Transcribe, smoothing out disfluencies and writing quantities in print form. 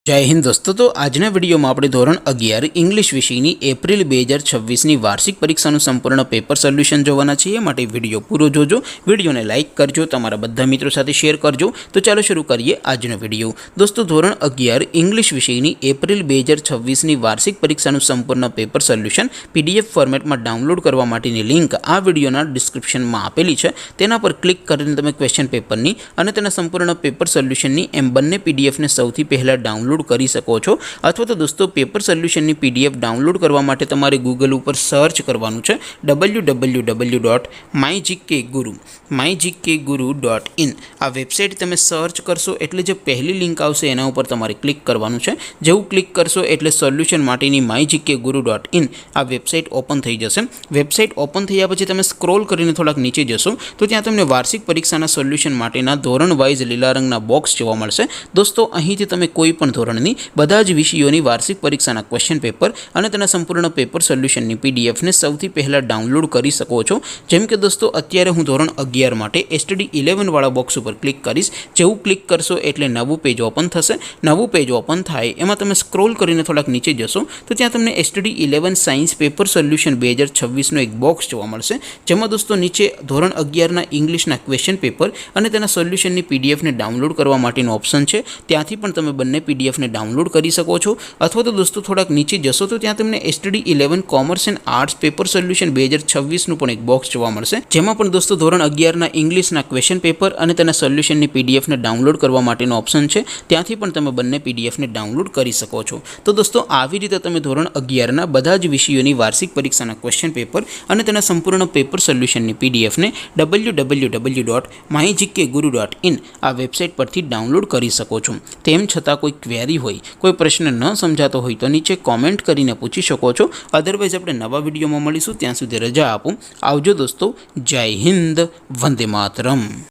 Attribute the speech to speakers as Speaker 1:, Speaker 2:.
Speaker 1: जय हिंद दोस्तों। तो आजना विडियो में આપણે ધોરણ 11 इंग्लिश વિષયની એપ્રિલ 2026ની વાર્ષિક પરીક્ષાનું સંપૂર્ણ પેપર સોલ્યુશન જોવાના છીએ। માટે વિડિયો પૂરો જોજો, વિડિયોને લાઈક કરજો, તમારા બધા મિત્રો સાથે શેર કરજો। તો ચાલો શરૂ કરીએ આજનો વિડિયો। દોસ્તો ધોરણ 11 इंग्लिश વિષયની એપ્રિલ 2026ની વાર્ષિક પરીક્ષાનું સંપૂર્ણ પેપર સોલ્યુશન પીડીએફ ફોર્મેટમાં ડાઉનલોડ કરવા માટેની લિંક આ વિડિયોના ડિસ્ક્રિપ્શનમાં આપેલી છે। તેના પર ક્લિક કરીને તમે ક્વેશ્ચન પેપરની અને તેના સંપૂર્ણ પેપર સોલ્યુશનની એમ બંને પીડીએફને સૌથી પહેલા ડાઉનલોડ કરી શકો છો। अथवा तो दोस्तों पेपर सोल्यूशन पीडीएफ डाउनलॉड करवा माटे तमारे गूगल पर सर्च करवानुं छे www.mygkguru.in। आ वेबसाइट तमे सर्च करशो एटले जे पहली लिंक आवशे एना उपर तमारे क्लिक करवानुं छे। जेवुं क्लिक करशो एटले सोल्यूशन माटेनी mygkguru.in आ वेबसाइट ओपन थई जशे। वेबसाइट ओपन थया पछी तमे स्क्रॉल करीने थोड़ाक नीचे जशो तो त्यां तमने वार्षिक परीक्षाना सोल्यूशन माटेना धोरण वाइज लीला रंगना बॉक्स जोवा मळशे। दोस्तों અહીંથી તમે કોઈ પણ ધોરણની બધા જ વિષયોની વાર્ષિક પરીક્ષાના ક્વેશ્ચન પેપર અને તેના સંપૂર્ણ પેપર સોલ્યુશનની પીડીએફને સૌથી પહેલા ડાઉનલોડ કરી શકો છો। જેમ કે દોસ્તો અત્યારે હું ધોરણ 11 માટે એસટીડી 11 વાળા બોક્સ ઉપર ક્લિક કરીશ। જેવું ક્લિક કરશો એટલે નવું પેજ ઓપન થશે। નવું પેજ ઓપન થાય એમાં તમે સ્ક્રોલ કરીને થોડાક નીચે જશો તો ત્યાં તમને એસટીડી 11 સાયન્સ પેપર સોલ્યુશન 2026નો એક બોક્સ જોવા મળશે। જેમાં દોસ્તો નીચે ધોરણ 11ના ઇંગ્લિશના ક્વેશ્ચન પેપર અને તેના સોલ્યુશનની પીડીએફને ડાઉનલોડ કરવા માટેનો ઓપ્શન છે। ત્યાંથી પણ તમે બંને पीडीएफ ने डाउनलॉड कर सको छो। अथवा तो दोस्तों थोड़ाक नीचे जशो तो त्यां तमने STD 11 commerce and arts paper solution 2026 नुं पण एक बॉक्स जोवा मळशे। जेमां पण दोस्तों धोरण 11 ना इंग्लिश ना क्वेश्चन पेपर अने तेना सोल्यूशन नी पीडीएफ ने डाउनलॉड करवा माटेनो ऑप्शन छे। त्यांथी पण तमे बंने पीडीएफ ने डाउनलॉड करी सको छो। तो दोस्तों आवी रीते तमे धोरण 11 ना बधा ज विषयोनी वार्षिक परीक्षाना क्वेश्चन पेपर अने तेना संपूर्ण पेपर सोल्यूशन नी पीडीएफ ने www.mygkguru.in आ वेबसाइट परथी डाउनलॉड करी सको छो। तेम छतां कोई क्वेरी होय, कोई प्रश्न न समझातो होय तो नीचे कॉमेंट करीने पूछी शको छो। अदरवाइज आपणे नवा विडियोमां मळीशुं, त्यां सुधी रजा आपो। आवजो दोस्तों। जय हिंद, वंदे मातरम।